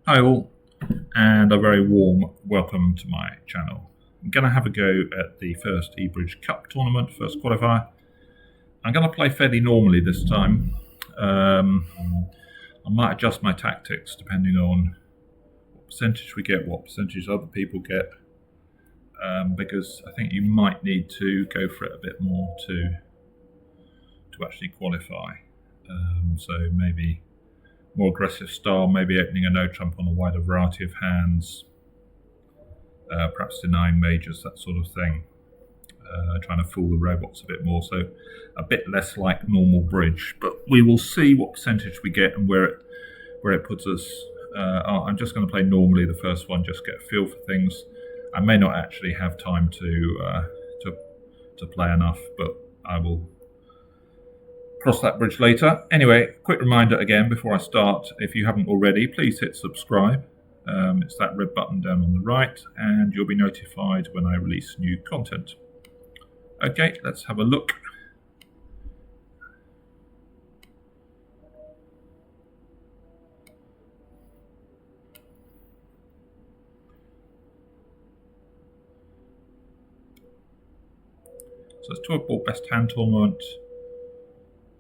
Hi all, and a very warm welcome to my channel. I'm going to have a go at the first eBridge Cup tournament, first qualifier. I'm going to play fairly normally this time. I might adjust my tactics depending on what percentage we get, what percentage other people get, because I think you might need to go for it a bit more to actually qualify. So maybe more aggressive style, maybe opening a no trump on a wider variety of hands, perhaps denying majors, that sort of thing, trying to fool the robots a bit more, so a bit less like normal bridge, but we will see what percentage we get and where it puts us. I'm just going to play normally the first one, just get a feel for things. I may not actually have time to play enough, but I will cross that bridge later. Anyway, quick reminder again before I start, if you haven't already, please hit subscribe. It's that red button down on the right, and you'll be notified when I release new content. Okay, let's have a look. So it's 12 ball best hand tournament.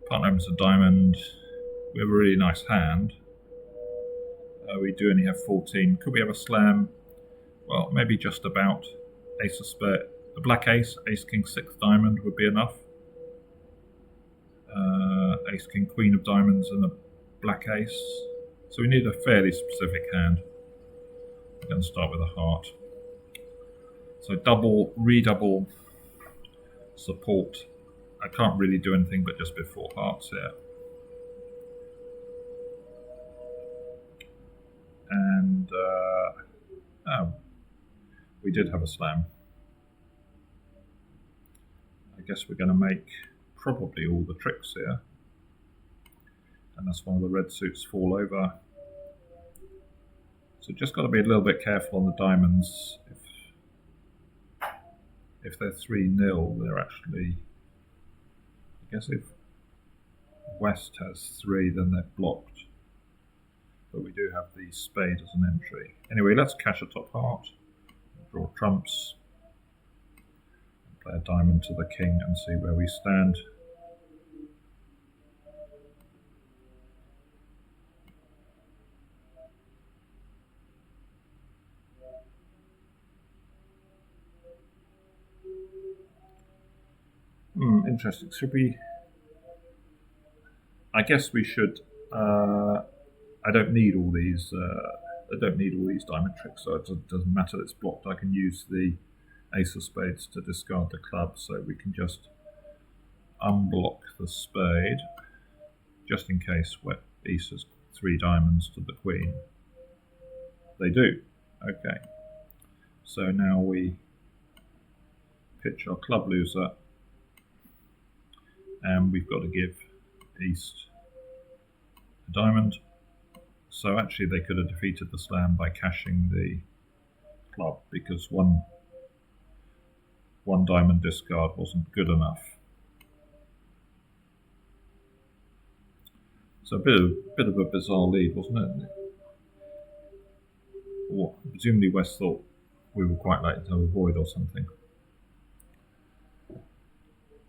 Partner opens a diamond. We have a really nice hand. We do only have 14. Could we have a slam? Well, maybe just about. Ace of spade, a black ace, ace king 6 diamond would be enough. Ace king queen of diamonds and a black ace. So we need a fairly specific hand. We're going to start with a heart. So double, redouble, support. I can't really do anything but just before hearts here. And we did have a slam. I guess we're going to make probably all the tricks here. And that's one of the red suits fall over. So just got to be a little bit careful on the diamonds. If they're 3-0, they're actually, I guess if West has 3, then they're blocked. But we do have the spade as an entry. Anyway, let's cash a top heart, draw trumps, play a diamond to the king and see where we stand. Interesting. Should we? I guess we should. I don't need all these. I don't need all these diamond tricks, so it doesn't matter that it's blocked. I can use the ace of spades to discard the club, so we can just unblock the spade, just in case East has 3 diamonds to the queen. They do. Okay. So now we pitch our club loser, and we've got to give East a diamond. So actually they could have defeated the slam by cashing the club, because one diamond discard wasn't good enough. So a bit of a bizarre lead, wasn't it? Or presumably West thought we were quite likely to have a void or something.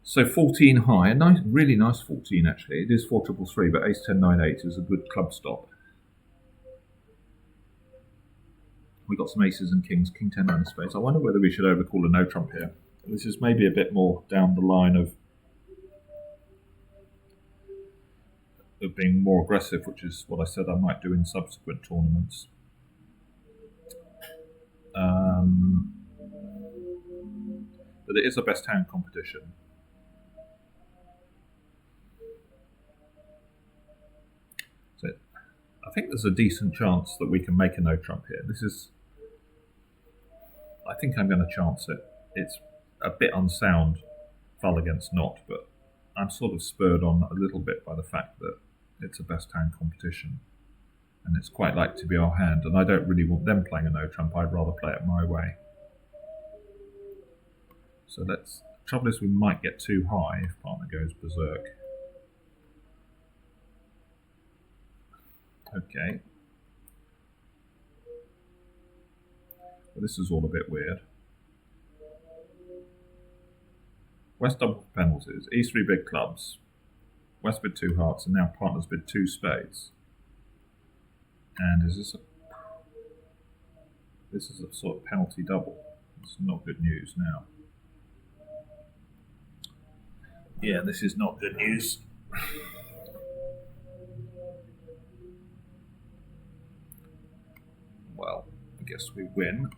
So 14 high, a nice, really nice 14 actually. It is 4-3-3, but ace 10 9 8 is a good club stop. We got some aces and kings, king 10 9 spades. I wonder whether we should overcall a no trump here. This is maybe a bit more down the line of being more aggressive, which is what I said I might do in subsequent tournaments. But it is a best hand competition. So I think there's a decent chance that we can make a no trump here. I think I'm going to chance it. It's a bit unsound, full against not, but I'm sort of spurred on a little bit by the fact that it's a best hand competition, and it's quite likely to be our hand, and I don't really want them playing a no trump. I'd rather play it my way. So trouble is we might get too high if partner goes berserk. Okay. But this is all a bit weird. West double for penalties. East 3 big clubs. West bid 2 hearts, and now partners bid 2 spades. And is this a... This is a sort of penalty double. It's not good news now. Yeah, this is not good news. Well, I guess we win.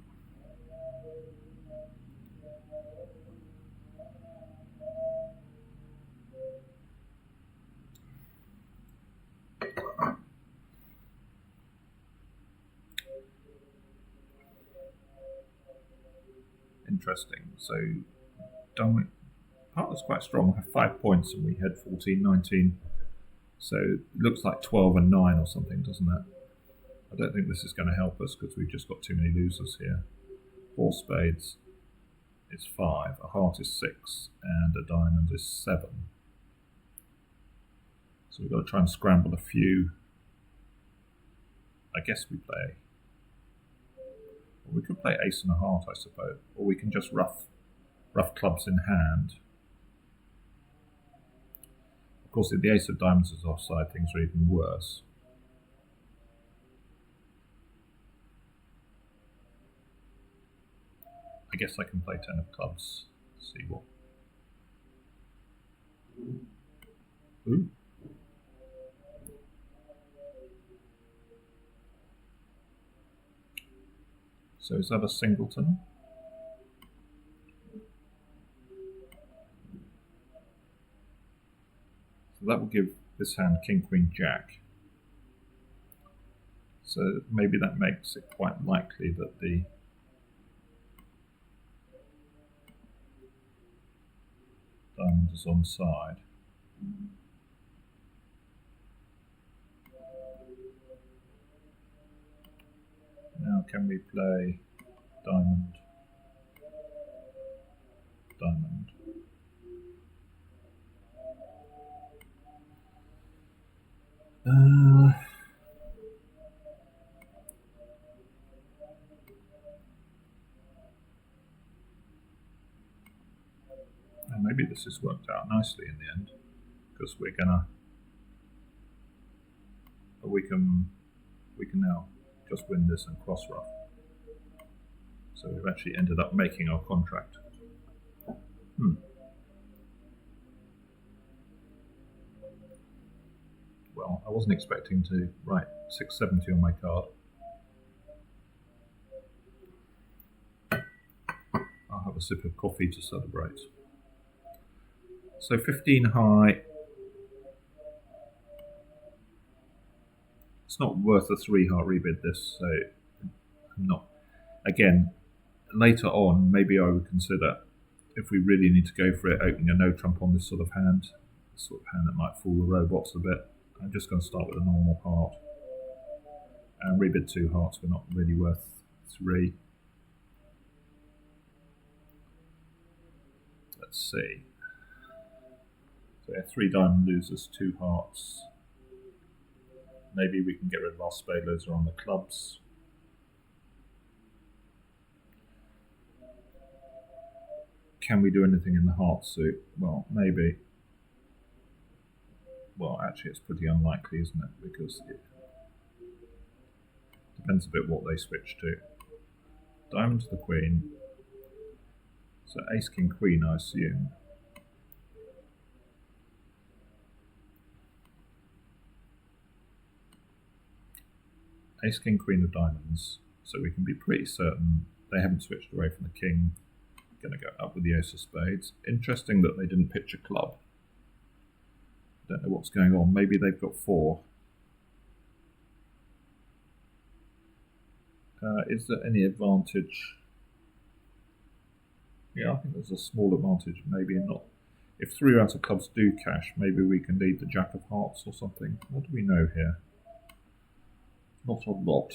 Interesting. So, partner's quite strong. We have 5 points and we had 14, 19. So it looks like 12 and 9 or something, doesn't it? I don't think this is going to help us because we've just got too many losers here. 4 spades is 5, a heart is 6, and a diamond is 7. So we've got to try and scramble a few. I guess we play. Or we could play ace and a heart, I suppose. Or we can just rough clubs in hand. Of course, if the ace of diamonds is offside, things are even worse. I guess I can play 10 of clubs. See what. Ooh. So is that a singleton? So that will give this hand king, queen, jack. So maybe that makes it quite likely that the diamond is on side. Now can we play diamond, diamond? And maybe this has worked out nicely in the end, because we're gonna, we can now just win this and cross rough. So we've actually ended up making our contract. Well, I wasn't expecting to write 670 on my card. I'll have a sip of coffee to celebrate. So 15 high. It's not worth a 3 heart rebid this, so I'm not. Again, later on, maybe I would consider, if we really need to go for it, opening a no trump on this sort of hand. This sort of hand that might fool the robots a bit. I'm just going to start with a normal heart. And rebid 2 hearts, we're not really worth 3. Let's see. So we have 3 diamond losers, 2 hearts. Maybe we can get rid of our spade loser on the clubs. Can we do anything in the heart suit? Well, maybe. Well, actually, it's pretty unlikely, isn't it? Because it depends a bit what they switch to. Diamond to the queen. So ace, king, queen, I assume. Ace, king, queen of diamonds. So we can be pretty certain they haven't switched away from the king. Going to go up with the ace of spades. Interesting that they didn't pitch a club. Don't know what's going on. Maybe they've got 4. Is there any advantage? Yeah, I think there's a small advantage. Maybe not. If 3 rounds of clubs do cash, maybe we can lead the jack of hearts or something. What do we know here? Not a lot.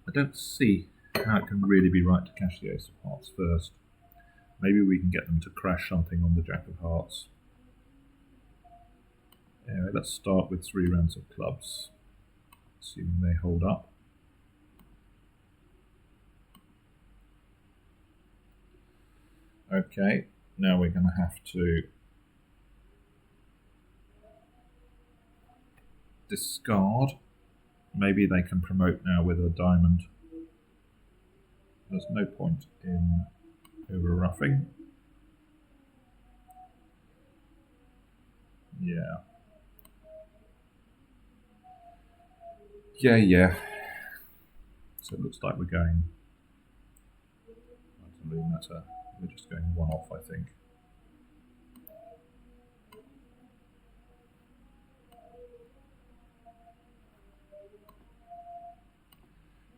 I don't see how it can really be right to cash the ace of hearts first. Maybe we can get them to crash something on the jack of hearts. Anyway, let's start with 3 rounds of clubs. assuming they hold up. Okay, now we're going to have to discard. Maybe they can promote now with a diamond. There's no point in over-ruffing. Yeah. Yeah. So it looks like we're going... It doesn't really matter. We're just going one off, I think.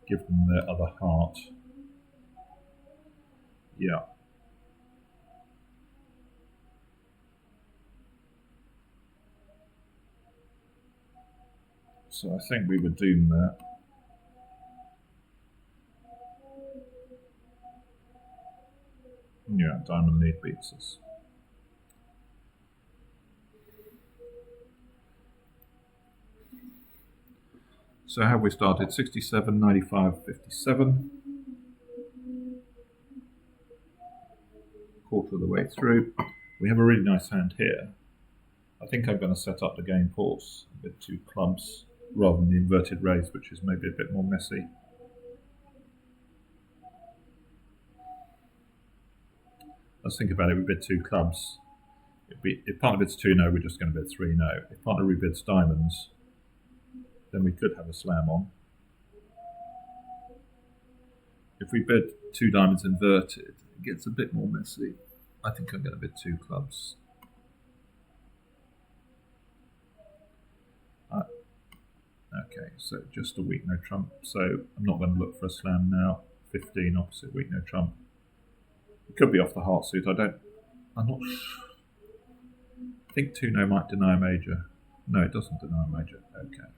Give them their other heart. Yeah. So I think we were doomed there. Yeah, diamond lead beats us. So how have we started? 67, 95, 57. Quarter of the way through. We have a really nice hand here. I think I'm going to set up the game pause with 2 clubs rather than the inverted raise, which is maybe a bit more messy. Let's think about it. We bid 2 clubs. If partner bids 2 no, we're just going to bid 3 no. If partner rebids diamonds, then we could have a slam on. If we bid 2 diamonds inverted, it gets a bit more messy. I think I'm going to bid 2 clubs. Okay, so just a weak no trump. So I'm not going to look for a slam now. 15 opposite weak no trump. It could be off the heart suit. I'm not sure. I think 2 no might deny a major. No, it doesn't deny a major. Okay.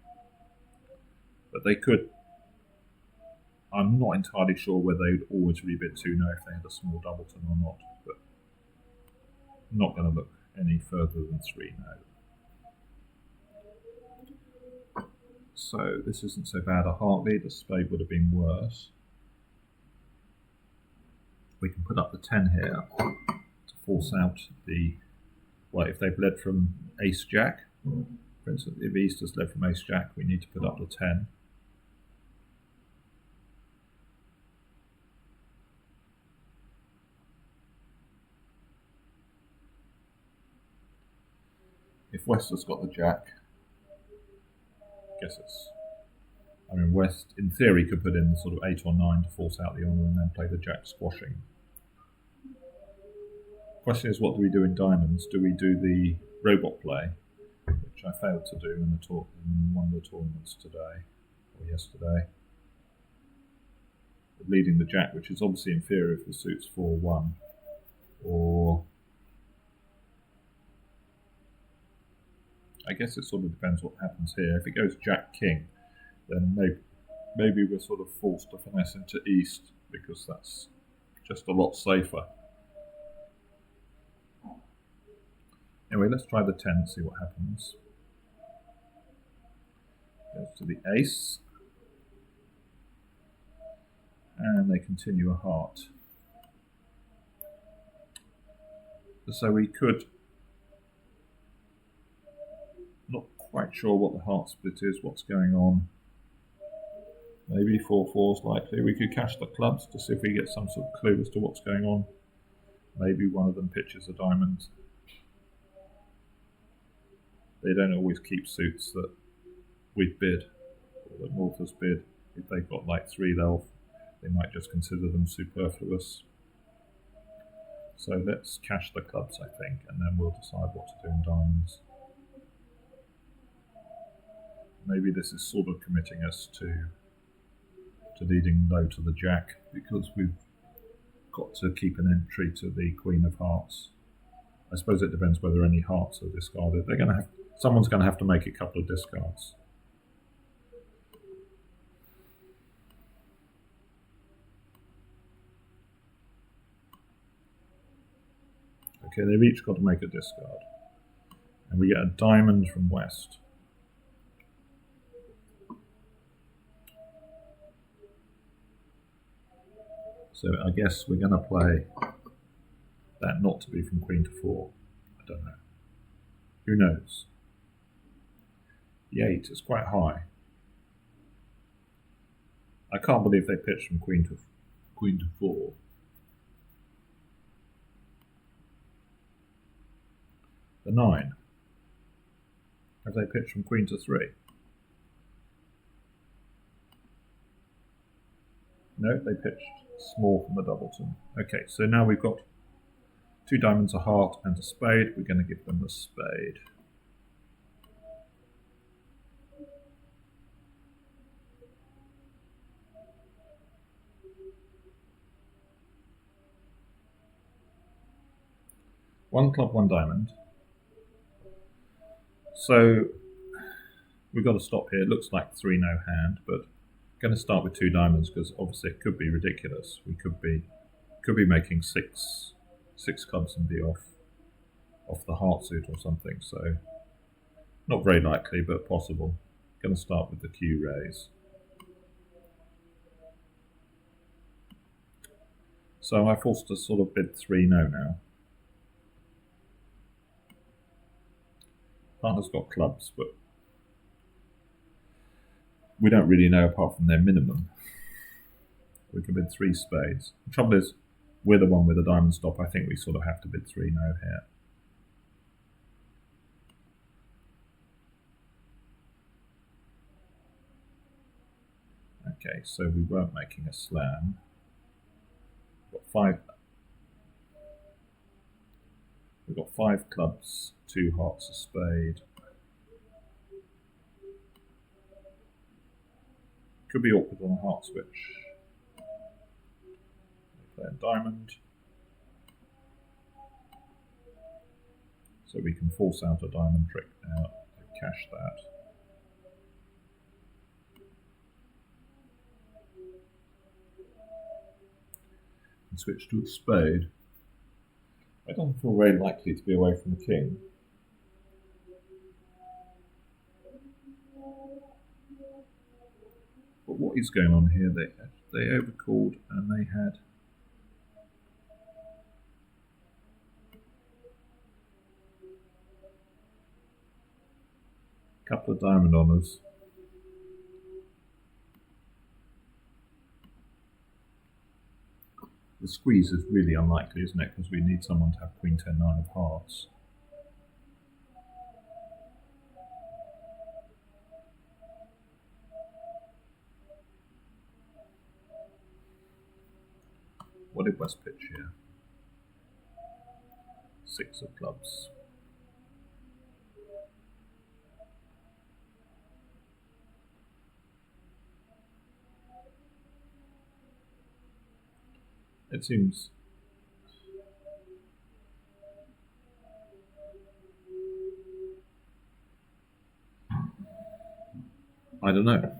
But they could. I'm not entirely sure whether they would always rebid 2 no if they had a small doubleton or not. But I'm not going to look any further than 3 no. So this isn't so bad a heart lead. A spade would have been worse. We can put up the 10 here to force out the... Well, if they've led from ace-jack, for instance, if East has led from ace-jack, we need to put up the 10. If West has got the jack, I guess it's... I mean, West, in theory, could put in sort of 8 or 9 to force out the honour and then play the jack squashing. Question is, what do we do in diamonds? Do we do the robot play, which I failed to do in one of the tournaments today, or yesterday? Leading the jack, which is obviously inferior if the suit's 4-1, or... I guess it sort of depends what happens here. If it goes jack-king, then maybe we're sort of forced to finesse into East, because that's just a lot safer. Anyway, let's try the 10 and see what happens. Goes to the ace. And they continue a heart. So we could... Not quite sure what the heart split is, what's going on. Maybe 4-4 is likely. We could cash the clubs to see if we get some sort of clue as to what's going on. Maybe one of them pitches a diamond. They don't always keep suits that we've bid, or that North has bid. If they've got like 3, they might just consider them superfluous. So let's cash the clubs, I think, and then we'll decide what to do in diamonds. Maybe this is sort of committing us to leading low to the jack, because we've got to keep an entry to the Queen of Hearts. I suppose it depends whether any hearts are discarded. Someone's going to have to make a couple of discards. Okay, they've each got to make a discard. And we get a diamond from West. So I guess we're going to play that not to be from Queen to 4. I don't know. Who knows? The 8 is quite high. I can't believe they pitched from Queen to 4. The 9. Have they pitched from Queen to 3? No, they pitched small from the Doubleton. Okay, so now we've got 2 diamonds, a heart, and a spade. We're going to give them the spade. One club, 1 diamond. So we've got to stop here. It looks like 3 no hand, but I'm going to start with 2 diamonds because obviously it could be ridiculous. We could be making six clubs and be off the heart suit or something. So not very likely, but possible. Going to start with the Q raise. So I'm forced to sort of bid 3 no now. Partner's got clubs, but we don't really know apart from their minimum. We can bid 3 spades. The trouble is, we're the one with a diamond stop. I think we sort of have to bid 3 no here. Okay, so we weren't making a slam. We've got 5 clubs, 2 hearts, a spade. Could be awkward on a heart switch. Play a diamond. So we can force out a diamond trick now to cash that. And switch to a spade. I don't feel very likely to be away from the king. But what is going on here? They overcalled and they had a couple of diamond honours. The squeeze is really unlikely, isn't it? Because we need someone to have Queen 10 9 of hearts. What did West pitch here? 6 of clubs. It seems I don't know.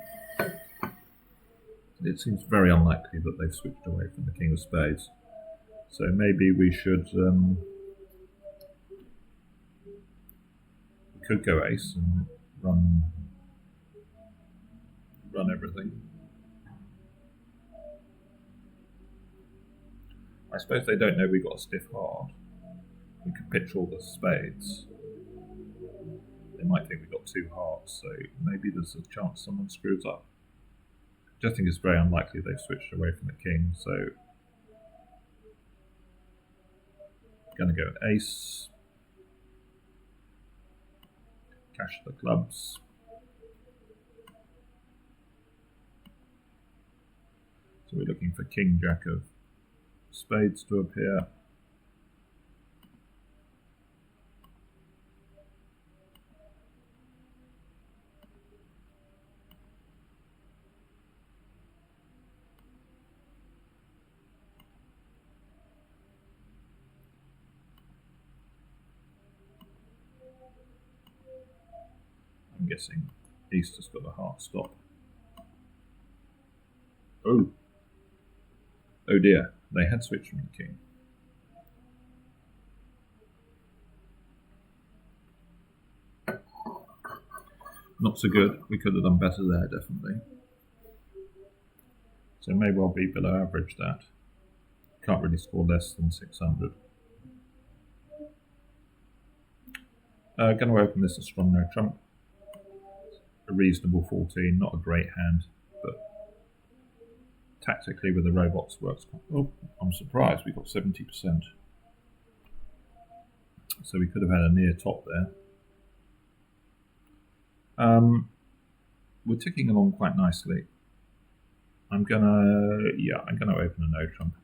It seems very unlikely that they've switched away from the King of Spades. So maybe we should we could go ace and run everything. I suppose they don't know we got a stiff heart. We could pitch all the spades. They might think we got 2 hearts, so maybe there's a chance someone screws up. I just think it's very unlikely they've switched away from the king, so gonna go ace. Cash the clubs. So we're looking for king, jack of spades to appear. I'm guessing East has got a heart stop. Oh dear, they had switched from the king. Not so good. We could have done better there, definitely. So may well be below average that. can't really score less than 600. Going to open this a strong no trump. A reasonable 14, not a great hand, but tactically with the robots works. Oh, I'm surprised we got 70%. So we could have had a near top there. We're ticking along quite nicely. I'm gonna open a no trump.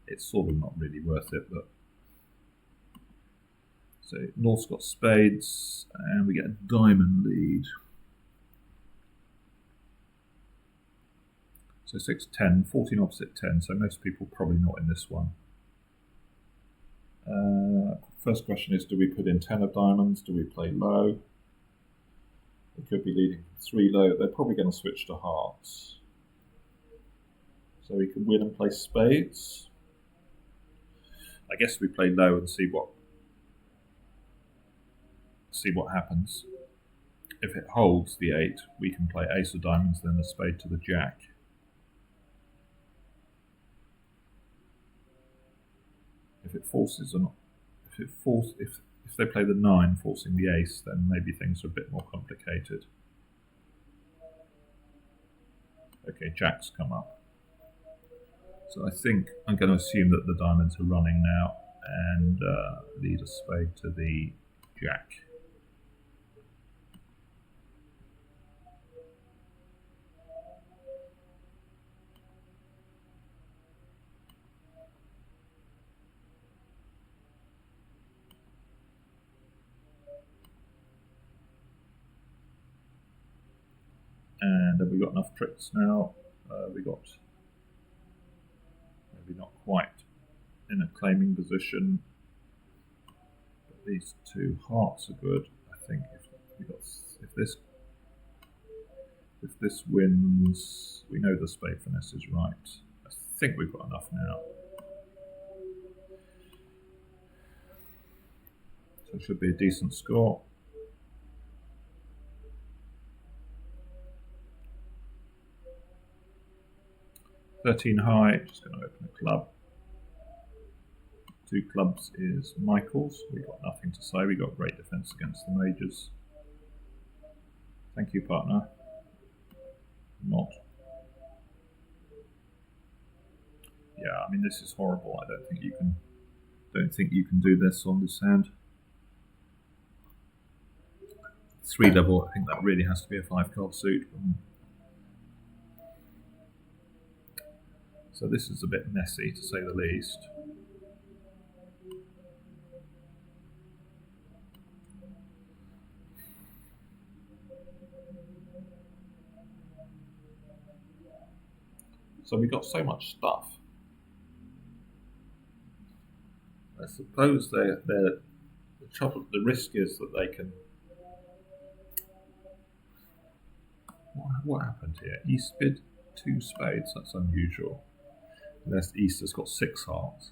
It's sort of not really worth it, but so North's got spades, and we get a diamond lead. So 6, 10, 14 opposite 10, so most people probably not in this one. First question is, do we put in 10 of diamonds? Do we play low? They could be leading 3 low. They're probably going to switch to hearts. So we could win and play spades. I guess we play low and see what happens. If it holds the 8, we can play ace of diamonds, then a spade to the jack. If it forces or not, if they play the 9 forcing the ace, then maybe things are a bit more complicated. Okay, jacks come up. So I think I'm going to assume that the diamonds are running now and lead a spade to the jack. And have we got enough tricks now? We got maybe not quite in a claiming position, but these 2 hearts are good. I think if this wins, we know the spade finesse is right. I think we've got enough now. So it should be a decent score. $13 high, just going to open a club. 2 clubs is Michael's. We got nothing to say. We got great defense against the majors. Thank you, partner. Not. Yeah, I mean, this is horrible. I don't think you can do this on this hand. 3 level. I think that really has to be a 5-card suit. So this is a bit messy, to say the least. So we got so much stuff. I suppose the risk is that they can. What happened here? East bid 2 spades. That's unusual. Unless East has got 6 hearts.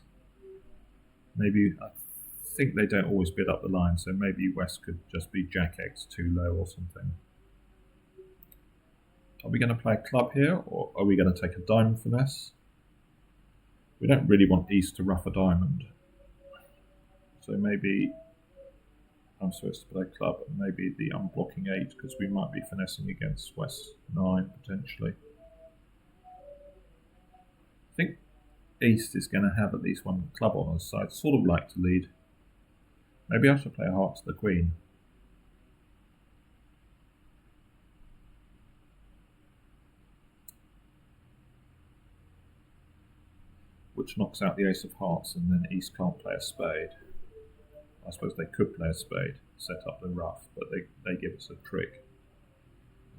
Maybe, I think they don't always bid up the line, so maybe West could just be Jack X too low or something. Are we going to play a club here, or are we going to take a diamond finesse? We don't really want East to rough a diamond. So maybe I'm supposed to play club, and maybe the unblocking 8, because we might be finessing against West 9 potentially. I think East is going to have at least one club on us, so I'd sort of like to lead. Maybe I should play a heart to the queen. Which knocks out the ace of hearts, and then East can't play a spade. I suppose they could play a spade, set up the rough, but they give us a trick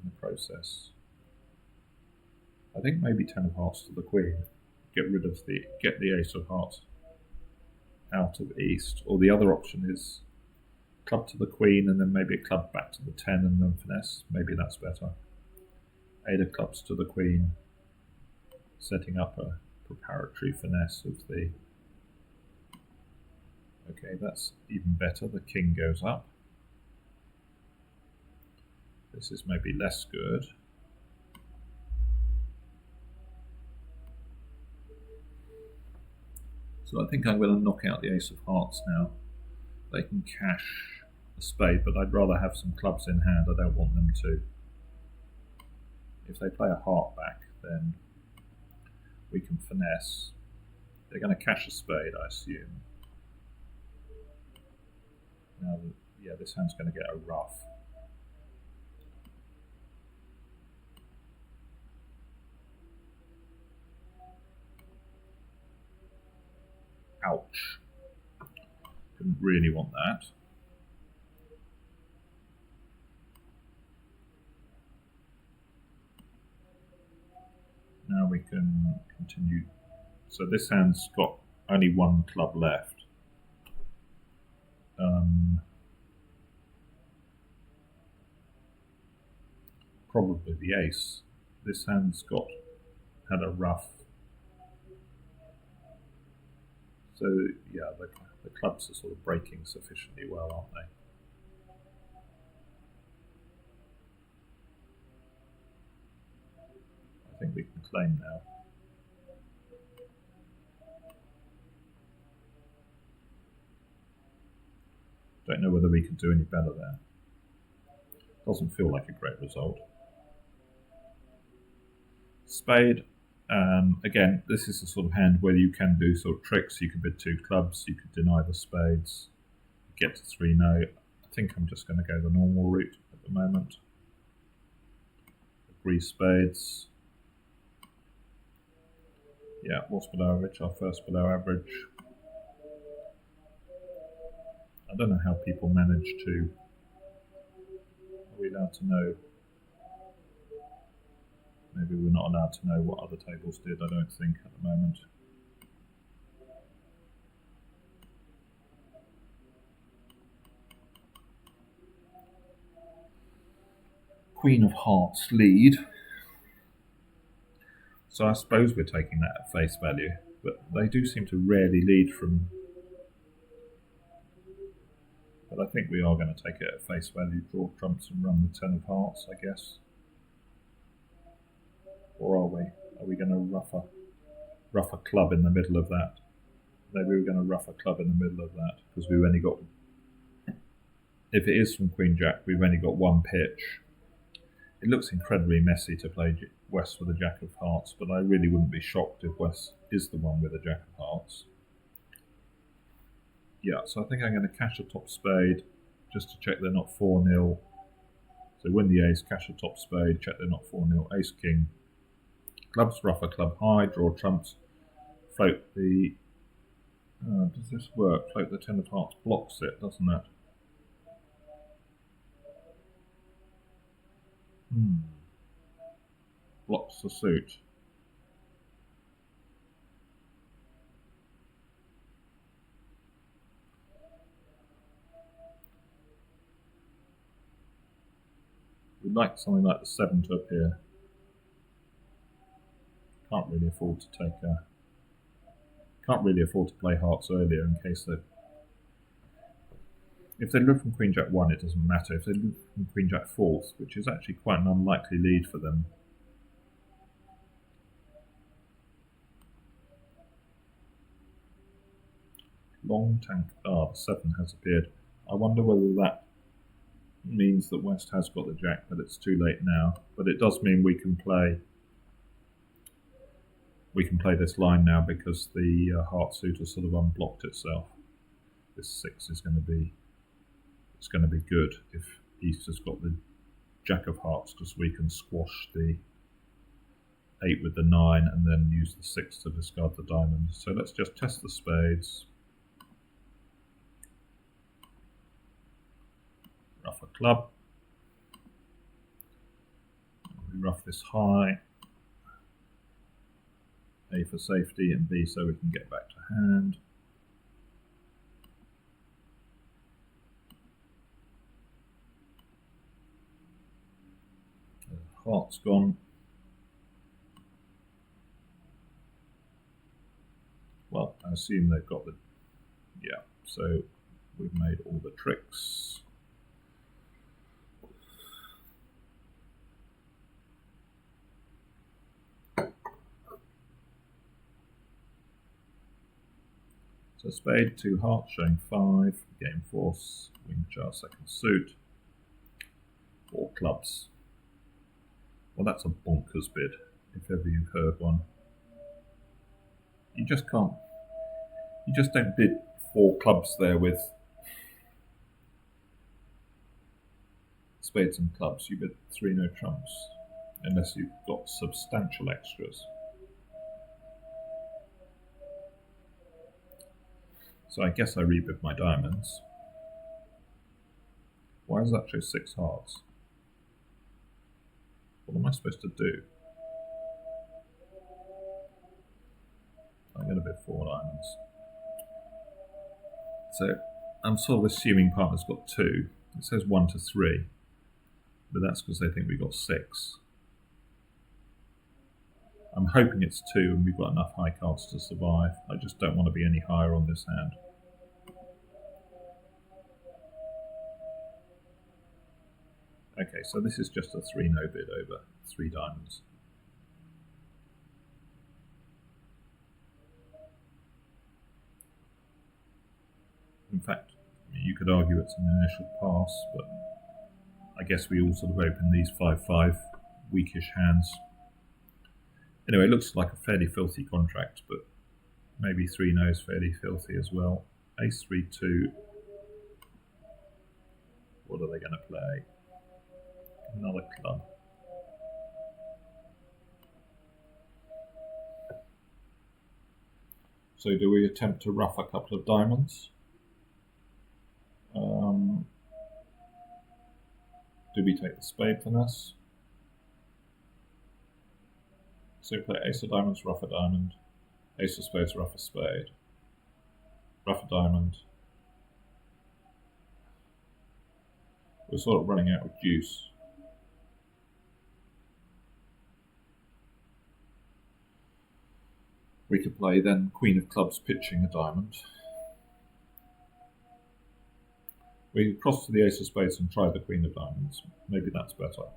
in the process. I think maybe 10 of hearts to the queen. Get the ace of hearts out of East. Or the other option is club to the queen and then maybe a club back to the 10 and then finesse. Maybe that's better. 8 of clubs to the queen, setting up a preparatory finesse of the. Okay, that's even better. The king goes up. This is maybe less good. So I think I'm going to knock out the ace of hearts now. They can cash a spade, but I'd rather have some clubs in hand. I don't want them to. If they play a heart back, then we can finesse. They're going to cash a spade, I assume. Now, yeah, this hand's going to get a ruff. Ouch. Didn't really want that. Now we can continue. So this hand's got only one club left. Probably the ace. This hand's had a ruff. So yeah, the clubs are sort of breaking sufficiently well, aren't they? I think we can claim now. Don't know whether we can do any better there. Doesn't feel like a great result. Spade. Again, this is the sort of hand where you can do sort of tricks. You can bid two clubs, you could deny the spades, get to 3-no. I think I'm just going to go the normal route at the moment. Agree spades. Yeah, what's below average? Our first below average. I don't know how people manage to. Are we allowed to know? Maybe we're not allowed to know what other tables did, I don't think, at the moment. Queen of Hearts lead. So I suppose we're taking that at face value, but they do seem to rarely lead from. But I think we are going to take it at face value, draw trumps and run the 10 of hearts, I guess. Or are we? Are we going to rough a club in the middle of that? Maybe we're going to rough a club in the middle of that, because we've only got. If it is from Queen Jack, we've only got one pitch. It looks incredibly messy to play West with a Jack of Hearts, but I really wouldn't be shocked if West is the one with a Jack of Hearts. Yeah, so I think I'm going to cash a top spade, just to check they're not 4-0. So win the ace, cash a top spade, check they're not 4-0, ace king. Clubs rough a club high, draw trumps, float the. Does this work? Float the 10 of hearts blocks it, doesn't it? Blocks the suit. We'd like something like the 7 to appear. Can't really afford to take a. Can't really afford to play hearts earlier in case they. If they live from Queen Jack 1, it doesn't matter. If they live from Queen Jack 4th, which is actually quite an unlikely lead for them. Long tank. Ah, the 7 has appeared. I wonder whether that means that West has got the Jack, but it's too late now. But it does mean we can play. We can play this line now because the heart suit has sort of unblocked itself. This 6 is going to be. It's going to be good if East has got the Jack of Hearts, because we can squash the 8 with the 9 and then use the 6 to discard the diamond. So let's just test the spades. Rough a club. We rough this high. A for safety and B so we can get back to hand. Heart's gone. Well, I assume they've got the. Yeah, so we've made all the tricks. So spade, 2 hearts, showing 5, game force, wing jar, second suit, 4 clubs. Well, that's a bonkers bid, if ever you've heard one. You just can't, you just don't bid 4 clubs there with spades and clubs. You bid 3 no trumps, unless you've got substantial extras. So I guess I rebid my diamonds. Why does that show 6 hearts? What am I supposed to do? I'm going to bid 4 diamonds. So I'm sort of assuming partner's got 2. It says 1 to 3, but that's because they think we got 6. I'm hoping it's 2 and we've got enough high cards to survive. I just don't want to be any higher on this hand. Okay, so this is just a 3 no bid over 3 diamonds. In fact, you could argue it's an initial pass, but I guess we all sort of open these 5-5 weakish hands. Anyway, it looks like a fairly filthy contract, but maybe 3 no's fairly filthy as well. Ace 3-2. What are they going to play? Another club. So do we attempt to rough a couple of diamonds? Do we take the spade finesse? So we play ace of diamonds, rough a diamond, ace of spades, rough a spade, rough a diamond. We're sort of running out of juice. We could play then queen of clubs pitching a diamond. We could cross to the ace of spades and try the queen of diamonds. Maybe that's better.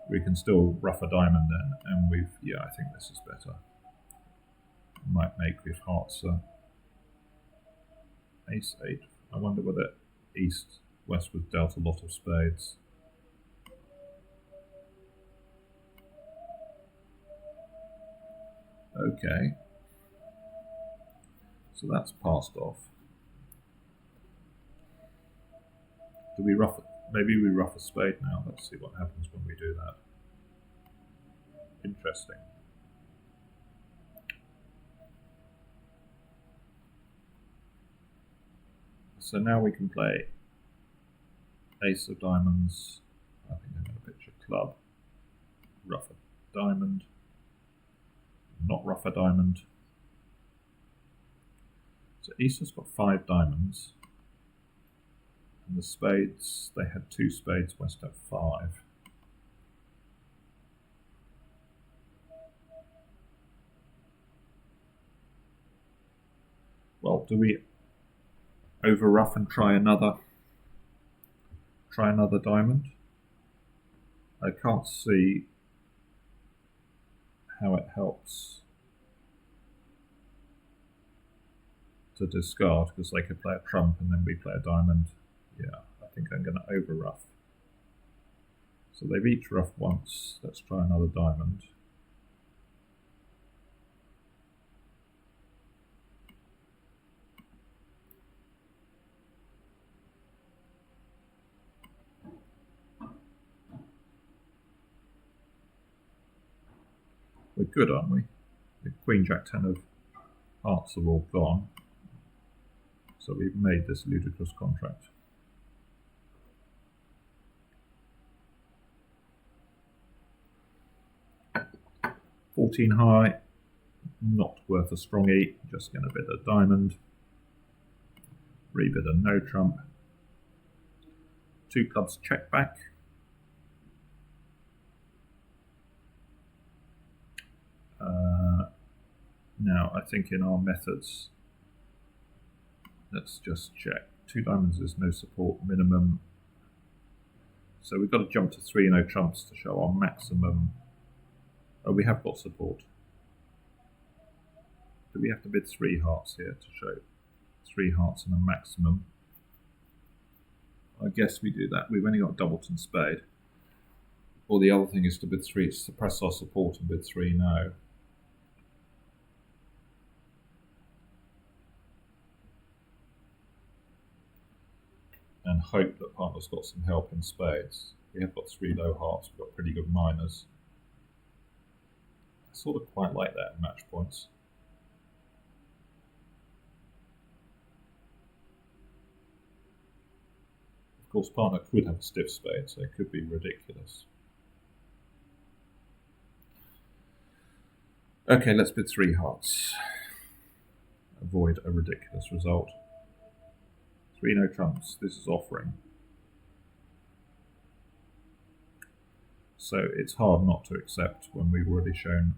We can still rough a diamond then, and yeah, I think this is better. Might make with hearts ace 8. I wonder whether east west was dealt a lot of spades. Okay, so that's passed off. Do we rough it? Maybe we rough a spade now. Let's see what happens when we do that. Interesting. So now we can play ace of diamonds. I think I'm going to pitch a club. Rough a diamond. Not rough a diamond. So East has got 5 diamonds. And the spades, they had 2 spades, West have 5. Well, do we over rough and try another diamond? I can't see how it helps to discard, because they could play a trump and then we play a diamond. Yeah, I think I'm going to over rough. So they've each roughed once. Let's try another diamond. We're good, aren't we? The Queen, Jack, 10 of hearts are all gone. So we've made this ludicrous contract. $14 high, not worth a strong E, just going to bid a diamond. Rebid a no trump. 2 clubs check back. Now, I think in our methods, let's just check. 2 diamonds is no support minimum. So we've got to jump to 3 no trumps to show our maximum. Oh, we have got support. Do we have to bid 3 hearts here to show 3 hearts and a maximum? I guess we do that. We've only got doubleton spade. Or the other thing is to bid 3, suppress our support and bid 3 no. And hope that partner's got some help in spades. We have got 3 low hearts, we've got pretty good minors. I sort of quite like that in match points. Of course, partner could have a stiff spade, so it could be ridiculous. Okay, let's bid 3 hearts. Avoid a ridiculous result. 3 no trumps, this is offering. So it's hard not to accept when we've already shown.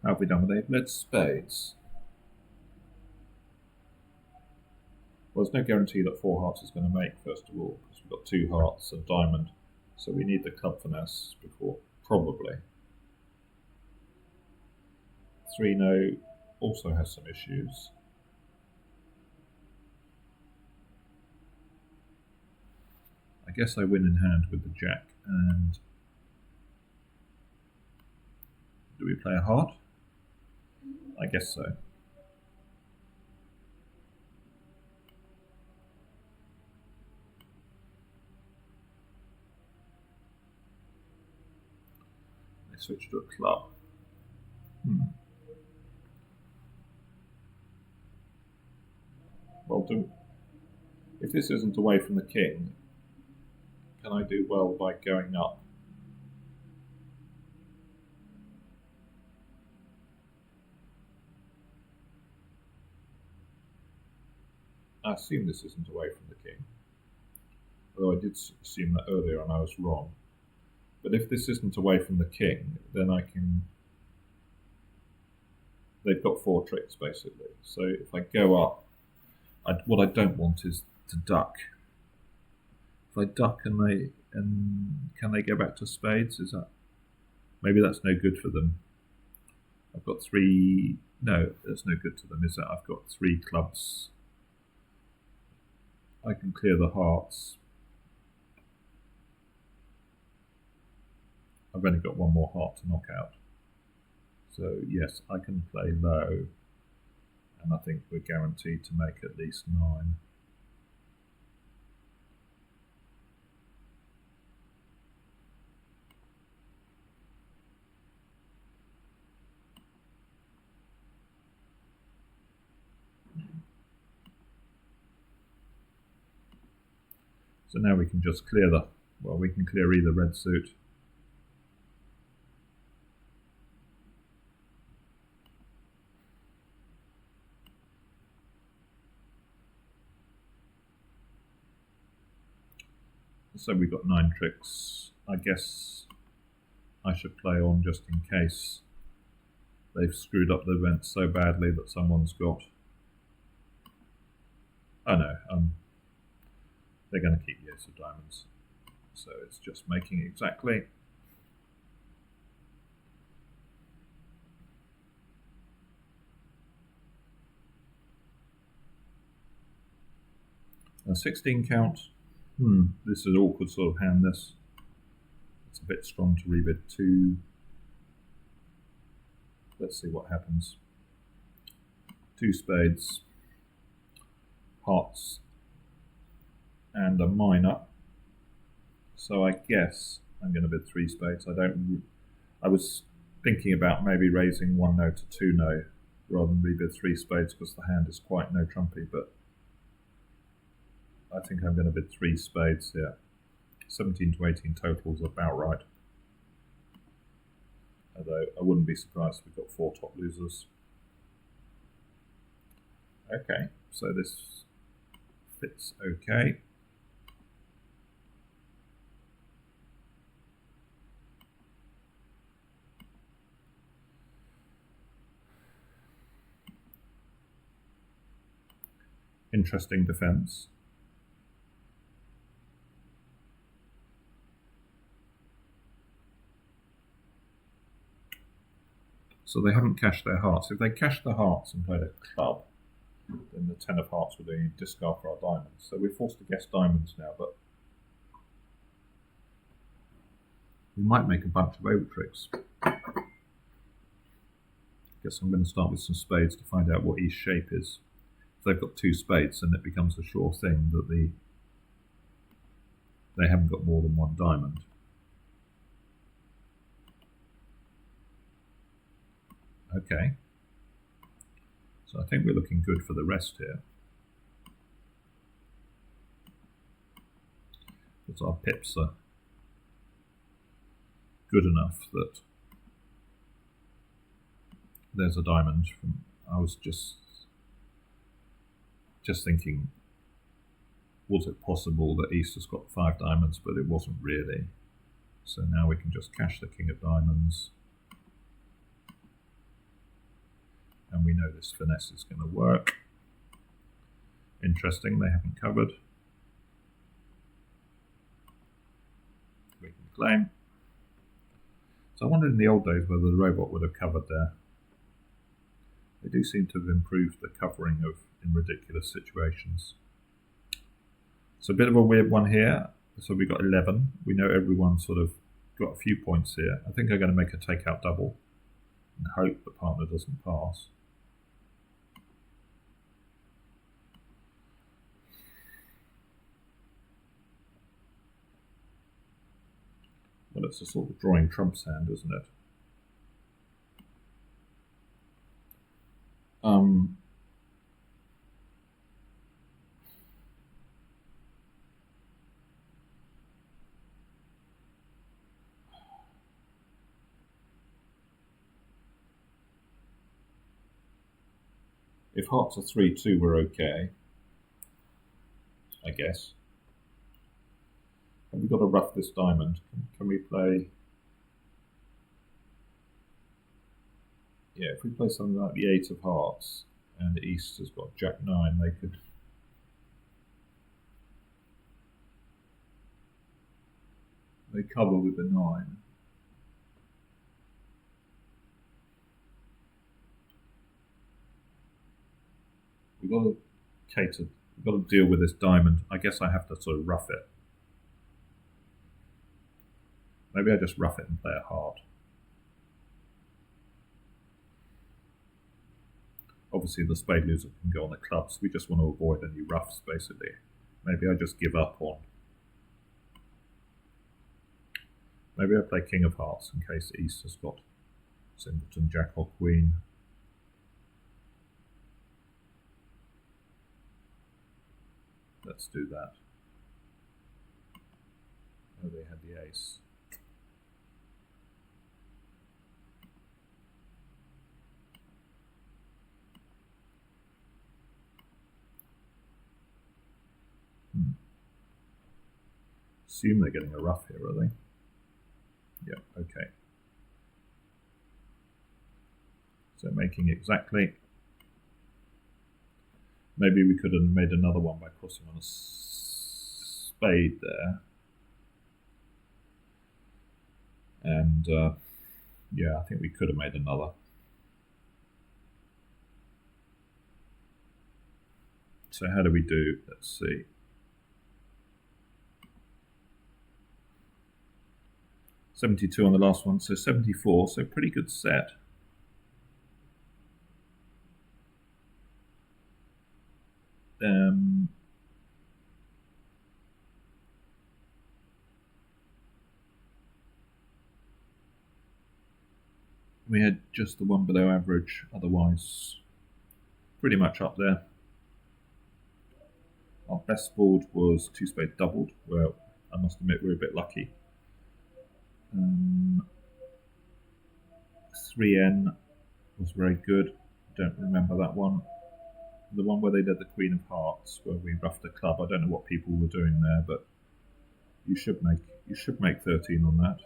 How have we done with 8? Let's spades. Well, there's no guarantee that 4 hearts is going to make, first of all, because we've got 2 hearts and diamond. So we need the club finesse before, probably. 3 no also has some issues. I guess I win in hand with the jack, and do we play a heart? I guess so. I switch to a club. Well, if this isn't away from the king, can I do well by going up? I assume this isn't away from the king, although I did assume that earlier and I was wrong. But if this isn't away from the king, then I can... They've got 4 tricks, basically. So if I go up, what I don't want is to duck. If I duck and can they go back to spades? Is that... Maybe that's no good for them. I've got 3... No, that's no good to them, is that? I've got 3 clubs. I can clear the hearts. I've only got 1 more heart to knock out. So yes, I can play low, and I think we're guaranteed to make at least 9. So now we can just clear we can clear either red suit. So we've got 9 tricks. I guess I should play on just in case they've screwed up the event so badly that someone's got... Oh no, they're going to keep the ace of diamonds. So it's just making exactly. A 16 count. This is an awkward sort of hand, this. It's a bit strong to rebid 2. Let's see what happens. 2 spades, hearts, and a minor. So I guess I'm going to bid 3 spades. I was thinking about maybe raising 1 no to 2 no rather than rebid 3 spades because the hand is quite no trumpy, but I think I'm going to bid 3 spades here. 17 to 18 total is about right. Although I wouldn't be surprised if we've got 4 top losers. Okay, so this fits okay. Interesting defense. So they haven't cashed their hearts. If they cashed their hearts and played a club, then the 10 of hearts would only discard for our diamonds. So we're forced to guess diamonds now, but we might make a bunch of over tricks. Guess I'm going to start with some spades to find out what East's shape is. If they've got 2 spades, then it becomes a sure thing that they haven't got more than 1 diamond. Okay. So I think we're looking good for the rest here. Because our pips are good enough that there's a diamond. I was just thinking, was it possible that East has got 5 diamonds, but it wasn't really. So now we can just cash the king of diamonds. And we know this finesse is going to work. Interesting, they haven't covered. We can claim. So I wondered in the old days whether the robot would have covered there. They do seem to have improved the covering in ridiculous situations. So a bit of a weird one here. So we got 11. We know everyone's sort of got a few points here. I think I'm going to make a takeout double and hope the partner doesn't pass. Well, it's a sort of drawing Trump's hand, isn't it? If hearts are 3-2, we're okay, I guess. Have we got to rough this diamond? Can we play? Yeah, if we play something like the 8 of hearts and East has got Jack 9, they could. They cover with the 9. We've got to cater. We've got to deal with this diamond. I guess I have to sort of rough it. Maybe I just rough it and play it hard. Obviously the spade loser can go on the clubs. We just want to avoid any roughs, basically. Maybe I just give up on. Maybe I play King of Hearts in case East has got Singleton, Jack or Queen. Let's do that. Oh, they had the ace. Assume they're getting a rough here, are they? Yeah, okay. So making exactly. Maybe we could have made another one by crossing on a spade there. And yeah, I think we could have made another. So how do we do? Let's see. $72 on the last one, so 74, so pretty good set. We had just the one below average, otherwise pretty much up there. Our best board was 2 spade doubled. Well, I must admit we're a bit lucky. 3N was very good. Don't remember that one. The one where they did the Queen of Hearts, where we roughed a club. I don't know what people were doing there, but you should make 13 on that.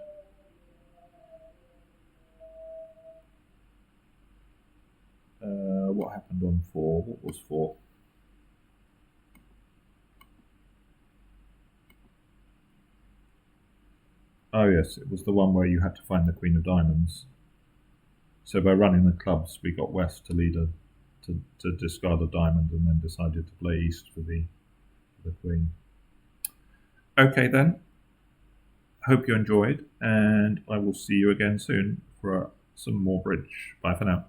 What happened on 4? What was 4? Oh yes, it was the one where you had to find the Queen of Diamonds. So by running the clubs, we got West to lead to discard a diamond, and then decided to play East for the Queen. Okay then. Hope you enjoyed, and I will see you again soon for some more bridge. Bye for now.